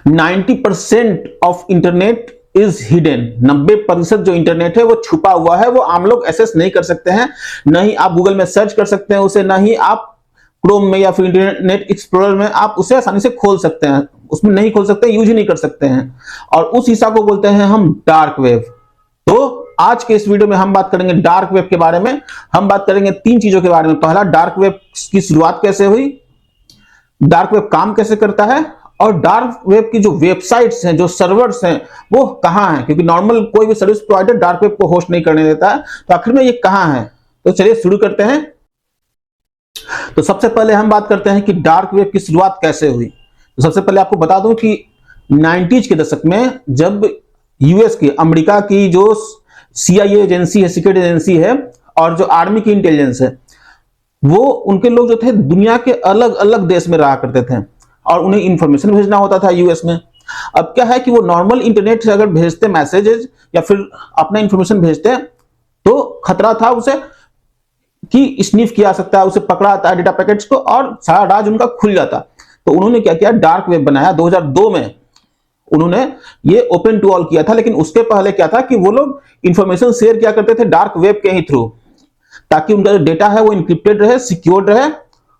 90% of internet is hidden. 90% जो internet है वो छुपा हुआ है, वो आम लोग एक्सेस नहीं कर सकते हैं। नहीं आप गूगल में सर्च कर सकते हैं उसे, नहीं आप क्रोम में या फिर इंटरनेट एक्सप्लोरर में आप उसे आसानी से खोल सकते हैं, उसमें नहीं खोल सकते, यूज ही नहीं कर सकते हैं। और उस हिस्सा को बोलते हैं हम डार्क वेब। तो आज के इस वीडियो में हम बात करेंगे डार्क वेब के बारे में। हम बात करेंगे 3 चीजों के बारे में। पहला, डार्क वेब की शुरुआत कैसे हुई, डार्क वेब काम कैसे करता है, और डार्क वेब की जो वेबसाइट्स हैं, जो सर्वर्स हैं, वो कहां हैं, क्योंकि नॉर्मल कोई भी सर्विस प्रोवाइडर डार्क वेब को होस्ट नहीं करने देता है। तो आखिर में ये कहां है, तो चलिए शुरू करते हैं। तो सबसे पहले हम बात करते हैं कि डार्क वेब की शुरुआत कैसे हुई। तो सबसे पहले आपको बता दूं कि 90s के दशक में जब यूएस की, अमेरिका की जो CIA एजेंसी है, सीक्रेट एजेंसी है, और जो आर्मी की इंटेलिजेंस है, वो उनके लोग जो थे दुनिया के अलग अलग देश में रहा करते थे और उन्हें इंफॉर्मेशन भेजना होता था यूएस में। अब क्या है कि वो नॉर्मल इंटरनेट से अगर भेजते मैसेजेस या फिर अपना इंफॉर्मेशन भेजते तो खतरा था उसे कि स्निफ किया सकता है, उसे पकड़ा आता है डेटा पैकेट्स को और सारा राज उनका खुल जाता। तो उन्होंने क्या किया, डार्क वेब बनाया। 2002 में उन्होंने ये ओपन टू ऑल किया था, लेकिन उसके पहले क्या था कि वो लोग इंफॉर्मेशन शेयर किया करते थे डार्क वेब के ही थ्रू, ताकि उनका जो डेटा है वो इंक्रिप्टेड रहे, सिक्योर्ड रहे,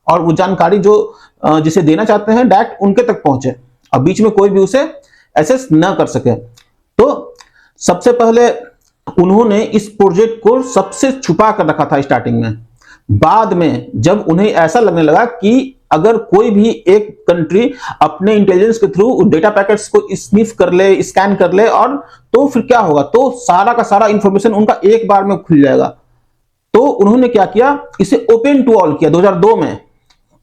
और वो जानकारी जो जिसे देना चाहते हैं डायरेक्ट उनके तक पहुंचे और बीच में कोई भी उसे एक्सेस न कर सके। तो सबसे पहले उन्होंने इस प्रोजेक्ट को सबसे छुपा कर रखा था स्टार्टिंग में। बाद में जब उन्हें ऐसा लगने लगा कि अगर कोई भी एक कंट्री अपने इंटेलिजेंस के थ्रू डेटा पैकेट्स को स्निफ कर ले, स्कैन कर ले, और तो फिर क्या होगा, तो सारा का सारा इंफॉर्मेशन उनका एक बार में खुल जाएगा। तो उन्होंने क्या किया, इसे ओपन टू ऑल किया। 2002 में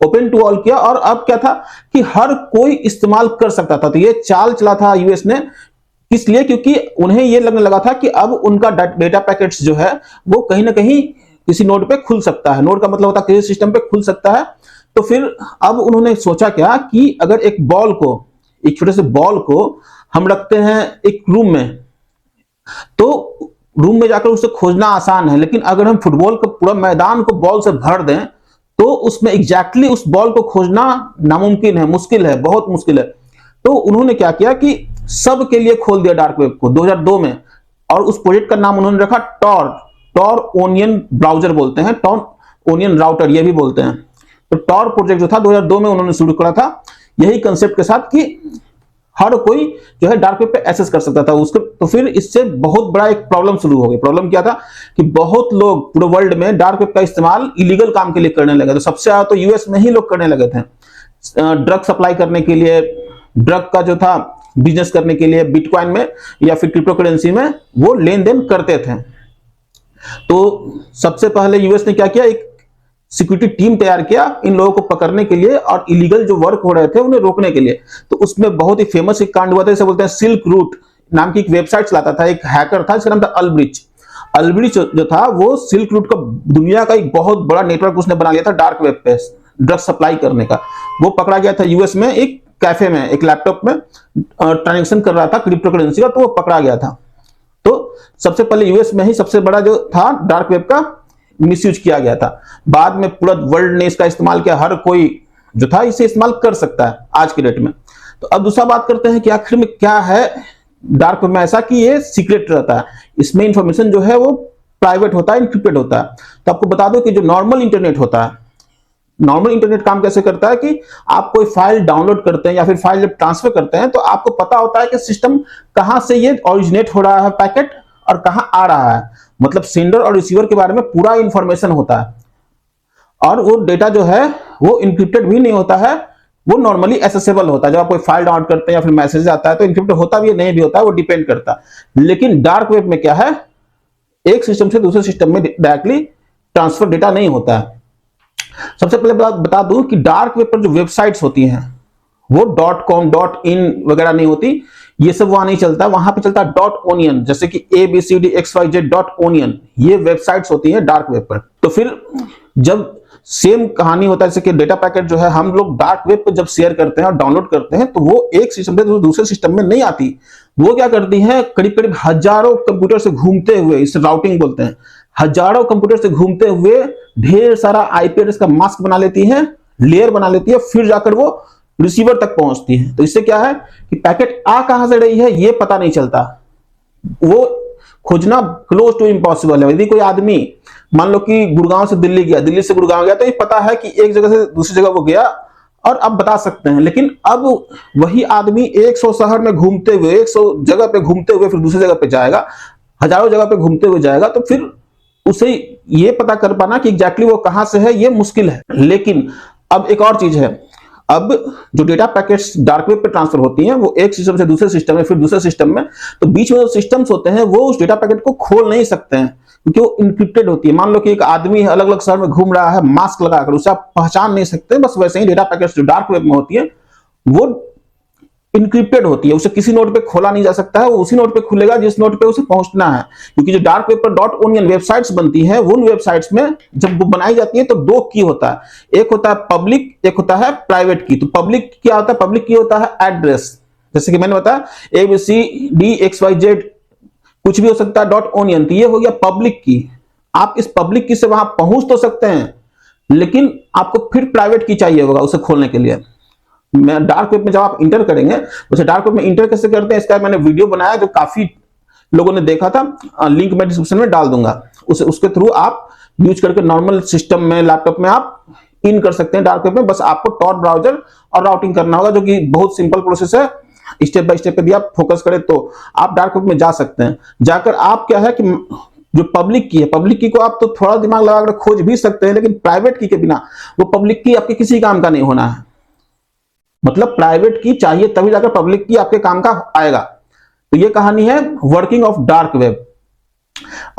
ओपन टू ऑल किया, और अब क्या था कि हर कोई इस्तेमाल कर सकता था। तो ये चाल चला था यूएस ने, इसलिए क्योंकि उन्हें ये लगने लगा था कि अब उनका डेटा पैकेट्स जो है वो कहीं ना कहीं किसी नोड पे खुल सकता है। नोड का मतलब होता है किसी सिस्टम पे खुल सकता है। तो फिर अब उन्होंने सोचा क्या कि अगर एक बॉल को, एक छोटे से बॉल को हम रखते हैं एक रूम में, तो रूम में जाकर उसे खोजना आसान है, लेकिन अगर हम फुटबॉल को पूरा मैदान को बॉल से भर दें तो उसमें एग्जैक्टली उस बॉल को खोजना नामुमकिन है, मुश्किल है, बहुत मुश्किल है। तो उन्होंने क्या किया कि सब के लिए खोल दिया डार्क वेब को 2002 में, और उस प्रोजेक्ट का नाम उन्होंने रखा टॉर ओनियन ब्राउजर बोलते हैं, टॉर ओनियन राउटर ये भी बोलते हैं। तो टॉर प्रोजेक्ट जो था 2002 में उन्होंने शुरू करा था, यही कंसेप्ट के साथ कि हर कोई जो है डार्क वेब पे एक्सेस कर सकता था उसको। तो फिर इससे बहुत बड़ा एक प्रॉब्लम शुरू हो गई। प्रॉब्लम क्या था कि बहुत लोग पूरे वर्ल्ड में डार्क वेब का इस्तेमाल इलीगल काम के लिए करने लगे। तो सबसे ज्यादा तो यूएस में ही लोग करने लगे थे, ड्रग सप्लाई करने के लिए, ड्रग का जो था बिजनेस करने के लिए, बिटकॉइन में या फिर क्रिप्टो करेंसी में वो लेन देन करते थे। तो सबसे पहले यूएस ने क्या किया, एक सिक्योरिटी टीम तैयार किया इन लोगों को पकड़ने के लिए और इलीगल जो वर्क हो रहे थे उन्हें रोकने के लिए। तो उसमें बहुत ही फेमस एक कांड हुआ था, इसे बोलते हैं सिल्क रूट नाम की एक वेबसाइट चलाता था, एक हैकर था, इसका नाम था अल्ब्रिच। अल्ब्रिच जो था वो सिल्क रूट का दुनिया का एक बहुत बड़ा नेटवर्क उसने बना लिया था डार्क वेब पे ड्रग सप्लाई करने का। वो पकड़ा गया था यूएस में, एक कैफे में, एक लैपटॉप में ट्रांजेक्शन कर रहा था क्रिप्टो करेंसी का, तो वो पकड़ा गया था। तो सबसे पहले यूएस में ही सबसे बड़ा जो था डार्क वेब का मिसयूज किया गया था। बाद में पूरा वर्ल्ड ने इसका इस्तेमाल किया, हर कोई जो था इसे इस्तेमाल कर सकता है आज के डेट में। तो अब दूसरा बात करते हैं कि आखिर में क्या है डार्क वेब में ऐसा कि ये सीक्रेट रहता है, इसमें इंफॉर्मेशन जो है वो प्राइवेट होता है, इनक्रिप्टेड होता है। तो आपको बता दो कि जो नॉर्मल इंटरनेट होता है, नॉर्मल इंटरनेट काम कैसे करता है कि आप कोई फाइल डाउनलोड करते हैं या फिर फाइल जब ट्रांसफर करते हैं तो आपको पता होता है कि सिस्टम कहां से ये ओरिजिनेट हो रहा है पैकेट और कहां आ रहा है, मतलब सेंडर और रिसीवर के बारे में पूरा इंफॉर्मेशन होता है। और वो डेटा जो है वो इंक्रिप्टेड भी नहीं होता है, वो नॉर्मली एक्सेसिबल होता है। जब आप कोई फाइल डाउनलोड करते हैं या फिर मैसेज आता है तो इंक्रिप्टेड होता भी है, नहीं भी होता है, वो डिपेंड करता है। लेकिन डार्क वेब में क्या है, एक सिस्टम से दूसरे सिस्टम में डायरेक्टली ट्रांसफर डेटा नहीं होता है। सबसे पहले बता दूं कि डार्क वेब पर जो वेबसाइट्स होती हैं वो .com .in वगैरह नहीं होती, ये सब वहां नहीं चलता, वहां पे चलता .onion, जैसे कि ABCDXYZ .onion, ये वेबसाइट्स होती हैं डार्क वेब पर। तो फिर जब सेम कहानी होता है, जैसे कि डेटा पैकेट जो है हम लोग डार्क वेब पर जब शेयर करते हैं और डाउनलोड करते हैं तो वो एक सिस्टम से दूसरे सिस्टम में नहीं आती। वो क्या करती है, करीब करीब हजारों कंप्यूटर से घूमते हुए, इसे राउटिंग बोलते हैं, हजारों कंप्यूटर से घूमते हुए ढेर सारा आईपी एड्रेस का मास्क बना लेती है, लेयर बना लेती है, फिर जाकर वो रिसीवर तक पहुंचती है। तो इससे क्या है कि पैकेट आ कहां से रही है ये पता नहीं चलता, वो खोजना क्लोज टू इम्पॉसिबल है। यदि कोई आदमी मान लो कि गुड़गांव से दिल्ली गया, दिल्ली से गुड़गांव गया, तो ये पता है कि एक जगह से दूसरी जगह वो गया और अब बता सकते हैं। लेकिन अब वही आदमी 100 शहर में घूमते हुए, 100 जगह पे घूमते हुए फिर दूसरी जगह पे जाएगा, हजारों जगह पे घूमते हुए जाएगा, तो फिर उसे ये पता कर पाना कि एग्जैक्टली वो कहां से है ये मुश्किल है। लेकिन अब एक और चीज है, अब जो डेटा पैकेट्स डार्क वेब पे ट्रांसफर होती हैं वो एक सिस्टम से दूसरे सिस्टम में, फिर दूसरे सिस्टम में, तो बीच में जो सिस्टम्स होते हैं वो उस डेटा पैकेट को खोल नहीं सकते हैं क्योंकि वो इनक्रिप्टेड होती है। मान लो कि एक आदमी अलग अलग शहर में घूम रहा है मास्क लगाकर, उसे आप पहचान नहीं सकते। बस वैसे ही डेटा पैकेट्स जो डार्क वेब में होती है वो इनक्रिप्टेड होती है, उसे किसी नोड पे खोला नहीं जा सकता है, वो उसी नोड पे खुलेगा जिस नोड पे उसे पहुंचना है। क्योंकि जो डार्क वेब पर .onion वेबसाइट्स बनती हैं, उन वेबसाइट्स में जब वो बनाई जाती है तो 2 की होता है, एक होता है पब्लिक, एक होता है प्राइवेट की। तो पब्लिक क्या होता है? पब्लिक की होता है एड्रेस, जैसे कि मैंने बताया ABCDXYZ कुछ भी हो सकता है .onion, तो ये हो गया पब्लिक की। आप इस पब्लिक की से वहां पहुंच तो सकते हैं, लेकिन आपको फिर प्राइवेट की चाहिए होगा उसे खोलने के लिए। मैं डार्क वेब में जब आप इंटर करेंगे, वैसे डार्क वेब में इंटर कैसे करते हैं इसका मैंने वीडियो बनाया जो काफी लोगों ने देखा था, लिंक मैं डिस्क्रिप्शन में डाल दूंगा। उसके थ्रू आप यूज करके नॉर्मल सिस्टम में, लैपटॉप में आप इन कर सकते हैं डार्क वेब में। बस आपको टॉर ब्राउजर और राउटिंग करना होगा, जो कि बहुत सिंपल प्रोसेस है। स्टेप बाय स्टेप यदि आप फोकस करें तो आप डार्क वेब में जा सकते हैं। जाकर आप क्या है कि जो पब्लिक की है, पब्लिक की को आप तो थोड़ा दिमाग लगाकर खोज भी सकते हैं, लेकिन प्राइवेट की के बिना वो पब्लिक की आपके किसी काम का नहीं होना है। मतलब प्राइवेट की चाहिए तभी जाकर पब्लिक की आपके काम का आएगा। तो ये कहानी है वर्किंग ऑफ डार्क वेब।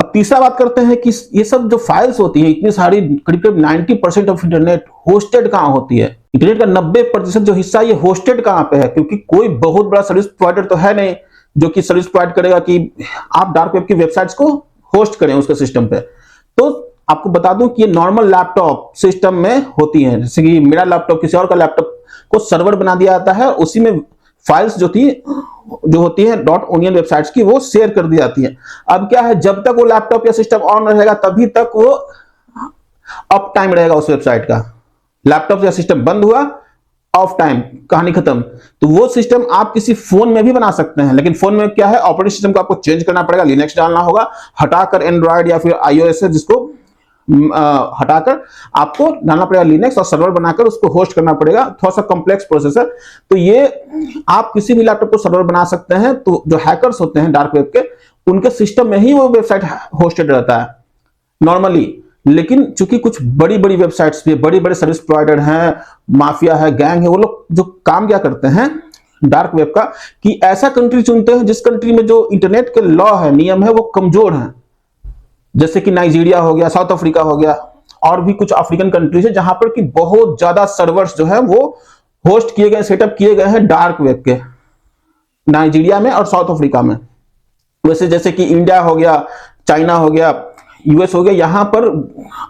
अब तीसरा बात करते हैं कि ये सब जो फाइल्स होती हैं इतनी सारी, करीब 90% ऑफ इंटरनेट होस्टेड कहां होती है? इंटरनेट का 90% जो हिस्सा ये होस्टेड कहां पे है? क्योंकि कोई बहुत बड़ा सर्विस प्रोवाइडर तो है नहीं जो कि सर्विस प्रोवाइड करेगा कि आप डार्क वेब की वेबसाइट्स को होस्ट करें उसके सिस्टम पे। तो आपको बता दूं कि ये नॉर्मल लैपटॉप सिस्टम में होती हैं, जैसे कि मेरा लैपटॉप किसी और का लैपटॉप को सर्वर बना दिया जाता है, उसी में फाइल्स जो होती हैं .onion वेबसाइट्स की वो शेयर कर दी जाती है। अब क्या है, जब तक वो लैपटॉप या सिस्टम ऑन रहेगा तभी तक वो अप टाइम रहेगा उस वेबसाइट का। लैपटॉप या सिस्टम बंद हुआ, ऑफ टाइम, कहानी खत्म। तो वो सिस्टम आप किसी फोन में भी बना सकते हैं, लेकिन फोन में क्या है, ऑपरेटिंग सिस्टम को आपको चेंज करना पड़ेगा, लिनक्स डालना होगा, हटाकर एंड्रॉइड या फिर iOS है जिसको हटाकर आपको डालना पड़ेगा लिनक्स, और सर्वर बनाकर उसको होस्ट करना पड़ेगा। थोड़ा सा कॉम्प्लेक्स प्रोसेस है। तो ये आप किसी भी लैपटॉप को सर्वर बना सकते हैं। तो जो हैकर्स होते हैं डार्क वेब के, उनके सिस्टम में ही वो वेबसाइट होस्टेड रहता है नॉर्मली। लेकिन चूंकि कुछ बड़ी बड़ी वेबसाइट्स भी, बड़े बड़े सर्विस प्रोवाइडर हैं, माफिया है, गैंग है, वो लोग जो काम क्या करते हैं डार्क वेब का, कि ऐसा कंट्री चुनते हैं जिस कंट्री में जो इंटरनेट के लॉ है, नियम है, वो कमजोर है। जैसे कि नाइजीरिया हो गया, साउथ अफ्रीका हो गया, और भी कुछ अफ्रीकन कंट्रीज है जहां पर कि बहुत ज्यादा सर्वर्स जो है वो होस्ट किए गए, सेटअप किए गए हैं डार्क वेब के, नाइजीरिया में और साउथ अफ्रीका में। वैसे जैसे कि इंडिया हो गया, चाइना हो गया, यूएस हो गया, यहां पर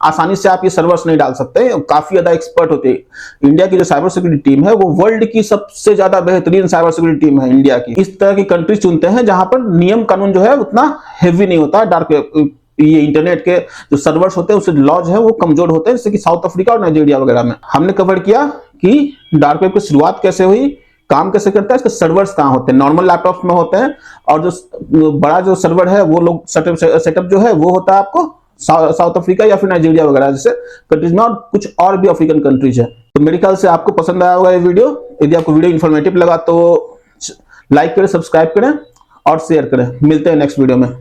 आसानी से आप ये सर्वर्स नहीं डाल सकते, काफी ज्यादा एक्सपर्ट होते हैं। इंडिया की जो साइबर सिक्योरिटी टीम है वो वर्ल्ड की सबसे ज्यादा बेहतरीन साइबर सिक्योरिटी टीम है इंडिया की। इस तरह की कंट्रीज चुनते हैं जहां पर नियम कानून जो है उतना हेवी नहीं होता। डार्क वेब, ये इंटरनेट के जो सर्वर्स होते हैं उसके लॉज है वो कमजोर होते हैं, जैसे कि साउथ अफ्रीका और नाइजीरिया वगैरह में। हमने कवर किया कि डार्क वेब की शुरुआत कैसे हुई, काम कैसे करता है, इसके सर्वर्स कहां होते हैं। नॉर्मल लैपटॉप्स में होते हैं, और जो बड़ा जो सर्वर है वो लोग सेटअप जो है वो होता है आपको साउथ अफ्रीका या फिर नाइजीरिया वगैरह जैसे कंट्रीज में, और कुछ और भी अफ्रीकन कंट्रीज है। तो मेरे ख्याल से आपको पसंद आया होगा ये वीडियो। यदि आपको वीडियो इन्फॉर्मेटिव लगा तो लाइक करें, सब्सक्राइब करें और शेयर करें। मिलते हैं नेक्स्ट वीडियो में।